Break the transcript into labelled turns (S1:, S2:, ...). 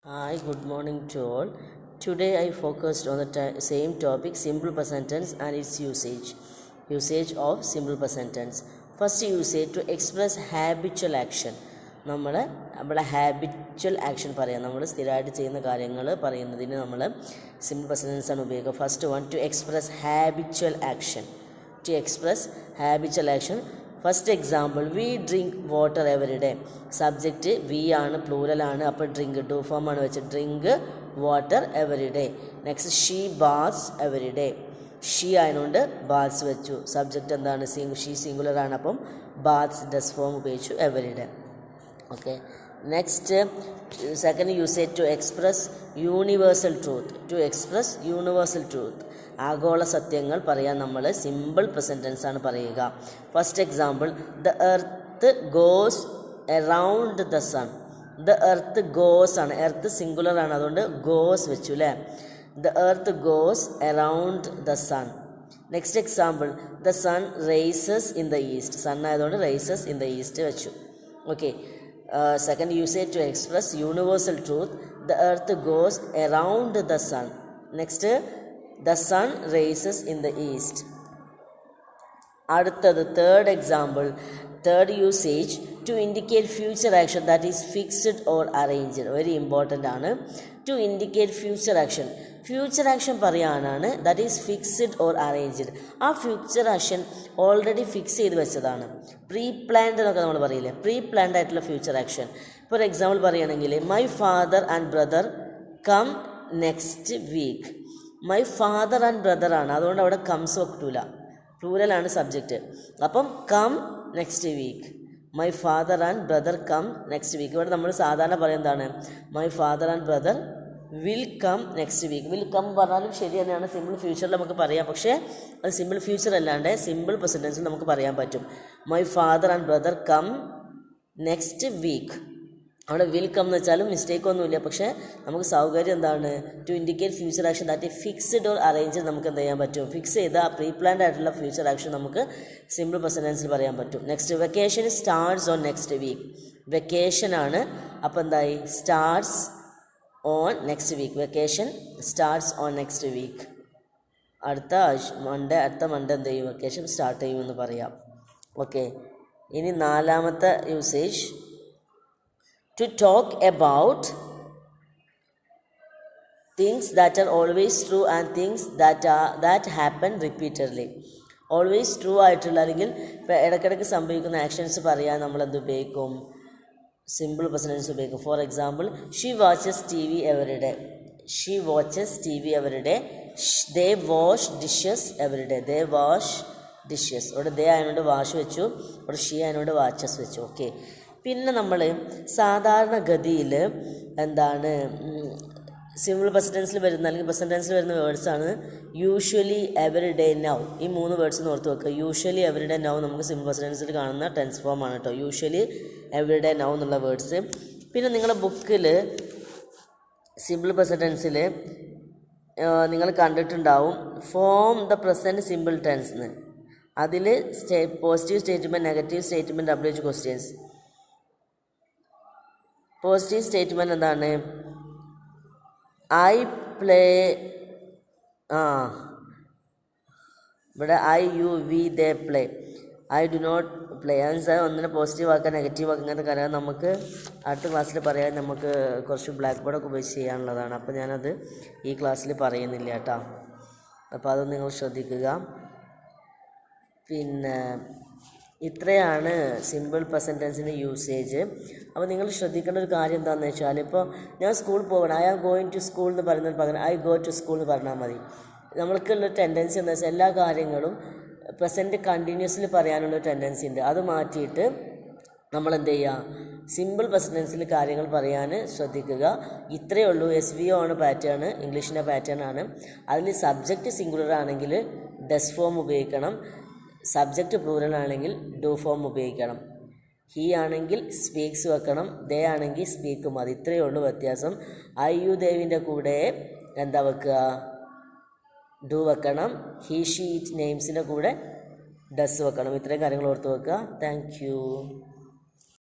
S1: Hi, good morning to all. Today I focused on the same topic, simple present tense and its usage. Usage of simple present tense. First usage to express habitual action. നമ്മുടെ habitual action പറയാം. നമ്മൾ സ്ഥിരമായിട്ട് ചെയ്യുന്ന കാര്യങ്ങൾ പറയുന്നതിന് നമ്മൾ simple present tense ആണ് ഉപയോഗിക്കുക. First one to express habitual action. To express habitual action. First example, we drink water every day. Subject we ആണ്, പ്ലൂരലാണ്. അപ്പോൾ ഡ്രിങ്ക് ഡു ഫോം ആണ് വെച്ച് drink water every day. Next, she baths every day. She ആയതുകൊണ്ട് baths വെച്ചു. Subject എന്താണ്? She singular ആണ്, അപ്പം ബാത്സ് ഡസ് ഫോം ഉപയോഗിച്ചു every day. Okay. Next, second usage to express universal truth. To express universal truth, ആഗോള സത്യങ്ങൾ പറയാൻ നമ്മൾ സിമ്പിൾ പ്രസന്റ് ടെൻസ് ആണ് പറയുക. First example, the earth goes around the sun. The earth goes ആണ്, earth singular ആണ്, അതുകൊണ്ട് ഗോസ് വെച്ചു അല്ലേ. The earth goes around the sun. Next example, the sun rises in the east. Sun ആയതുകൊണ്ട് rises in the east വെച്ചു. Okay. Second usage to express universal truth, the earth goes around the sun. Next, the sun rises in the east. അടുത്തത് third example, third usage to indicate future action that is fixed or arranged. Very important ആണ്. To indicate future action. Future action പറയാനാണ് that is fixed or arranged. ആ future action already fix ചെയ്ത് വെച്ചതാണ്. Pre planned എന്നൊക്കെ നമ്മൾ പറയില്ലേ, pre planned ആയിട്ടുള്ള future action. For example പറയുകയാണെങ്കിൽ, my father and brother come next week. My father and brother ആണ്, അതുകൊണ്ട് അവിടെ കംസ് വെക്കൂല, പ്ലൂരലാണ് സബ്ജക്റ്റ്. അപ്പം come next week. My father and brother come next week. ഇവിടെ നമ്മൾ സാധാരണ പറയുന്നതാണ് my father and brother will come next week. Will come പറഞ്ഞാലും ശരി തന്നെയാണ്, സിമ്പിൾ ഫ്യൂച്ചറിൽ നമുക്ക് പറയാം. പക്ഷേ അത് സിമ്പിൾ ഫ്യൂച്ചർ അല്ലാണ്ട് സിമ്പിൾ പ്രസന്റ് ടെൻസിൽ നമുക്ക് പറയാൻ പറ്റും. My father and brother come next week. അവിടെ വിൽ കം എന്ന് വെച്ചാലും മിസ്റ്റേക്ക് ഒന്നുമില്ല. പക്ഷേ നമുക്ക് സൗകര്യം എന്താണ്? To indicate future action that fixed or arranged നമുക്ക് എന്ത് ചെയ്യാൻ പറ്റും? ഫിക്സ് ചെയ്ത പ്രീ പ്ലാൻഡ് ആയിട്ടുള്ള ഫ്യൂച്ചർ ആക്ഷൻ നമുക്ക് സിമ്പിൾ പ്രസന്റ് ടെൻസിൽ പറയാൻ പറ്റും. Next, vacation starts on next week. Vacation ആണ്, അപ്പോൾ എന്തായി? Starts on next week. Vacation starts on next week. അടുത്ത മൺഡേ എന്ത് ചെയ്യും? വെക്കേഷൻ സ്റ്റാർട്ട് ചെയ്യുമെന്ന് പറയാം. ഓക്കെ. ഇനി നാലാമത്തെ usage, to talk about things that are always true and things that happen repeatedly. Always true ആയിട്ടുള്ള, അല്ലെങ്കിൽ ഇപ്പോൾ ഇടയ്ക്കിടയ്ക്ക് സംഭവിക്കുന്ന ആക്ഷൻസ് പറയാൻ നമ്മൾ എന്ത് ഉപയോഗിക്കും? സിമ്പിൾ പ്രസന്റ് ടെൻസ് ഉപയോഗിക്കും. For example, she watches T V every day. She watches T V every day. They wash dishes every day. They wash dishes. ഇവിടെ ദേ ആയതുകൊണ്ട് വാഷ് വെച്ചു, ഇവിടെ ഷീ ആയതുകൊണ്ട് വാച്ചസ് വെച്ചു. ഓക്കെ. പിന്നെ നമ്മൾ സാധാരണഗതിയിൽ എന്താണ് സിമ്പിൾ പ്രസന്റ് ടെൻസിൽ വരുന്ന, അല്ലെങ്കിൽ പ്രസന്റ് ടെൻസിൽ വരുന്ന വേർഡ്സാണ് യൂഷ്വലി, എവറി ഡേ, നൗ. ഈ മൂന്ന് വേർഡ്സ് ഓർത്ത് വെക്കുക. യൂഷ്വലി, എവറി ഡേ, നൗ നമുക്ക് സിമ്പിൾ പ്രസന്റ് ടെൻസിൽ കാണുന്ന ടെൻസ് ഫോം ആണ് കേട്ടോ. യൂഷ്വലി, എവറി ഡേ, നൗ എന്നുള്ള വേർഡ്സ്. പിന്നെ നിങ്ങളുടെ ബുക്കിൽ സിമ്പിൾ പ്രസന്റ് ടെൻസിൽ നിങ്ങൾ കണ്ടിട്ടുണ്ടാവും form the present simple tense എന്ന്. അതിൽ positive statement, negative statement, WH questions. Positive statement എന്താണ്? ഐ പ്ലേ, ഇവിടെ I, you, we, they play. I do not play. അതെന്ന് ഒന്നിനെ പോസിറ്റീവ് ആക്കുക, നെഗറ്റീവ് ആക്കുക, ഇങ്ങനത്തെ കാര്യം നമുക്ക് അടുത്ത ക്ലാസ്സിൽ പറയാൻ നമുക്ക് കുറച്ച് ബ്ലാക്ക് ബോർഡൊക്കെ ഉപയോഗിച്ച് ചെയ്യാനുള്ളതാണ്. അപ്പോൾ ഞാനത് ഈ ക്ലാസ്സിൽ പറയുന്നില്ല കേട്ടോ. അപ്പോൾ അത് നിങ്ങൾ ശ്രദ്ധിക്കുക. പിന്നെ ഇത്രയാണ് സിമ്പിൾ പ്രസന്റ് ടെൻസിൻ്റെ യൂസേജ്. അപ്പോൾ നിങ്ങൾ ശ്രദ്ധിക്കേണ്ട ഒരു കാര്യം എന്താണെന്ന് വെച്ചാൽ, ഇപ്പോൾ ഞാൻ സ്കൂളിൽ പോകണം, I am going to school എന്ന് പറയുന്നതിന് പകരം ഐ ഗോ ടു സ്കൂൾ എന്ന് പറഞ്ഞാൽ മതി. നമ്മൾക്കുള്ള ടെൻഡൻസി എന്താ വെച്ചാൽ എല്ലാ കാര്യങ്ങളും പ്രസൻറ്റ് കണ്ടിന്യൂസ്ലി പറയാനുള്ള ടെൻഡൻസി ഉണ്ട്. അത് മാറ്റിയിട്ട് നമ്മൾ എന്ത് ചെയ്യുക? സിമ്പിൾ പ്രസന്റ് ടെൻസിൽ കാര്യങ്ങൾ പറയാൻ ശ്രദ്ധിക്കുക. ഇത്രയേ ഉള്ളൂ. SVO ആണ് പാറ്റേൺ, ഇംഗ്ലീഷിൻ്റെ പാറ്റേൺ ആണ്. അതിൽ സബ്ജക്റ്റ് സിംഗുലർ ആണെങ്കിൽ ഡസ് ഫോം ഉപയോഗിക്കണം, സബ്ജക്റ്റ് പ്ലൂറൽ ആണെങ്കിൽ ഡു ഫോം ഉപയോഗിക്കണം. ഹീ ആണെങ്കിൽ സ്പീക്സ് വെക്കണം, ദേ ആണെങ്കിൽ സ്പീക്ക് മതി. ഇത്രയേ ഉള്ളൂ വ്യത്യാസം. ഐ, യു, ദേവിൻ്റെ കൂടെ എന്താ വെക്കുക? ഡു വെക്കണം. ഹീ, ഷീ, ഇറ്റ് നെയിംസിൻ്റെ കൂടെ ഡസ് വെക്കണം. ഇത്രയും കാര്യങ്ങൾ ഓർത്ത് വെക്കുക. Thank you.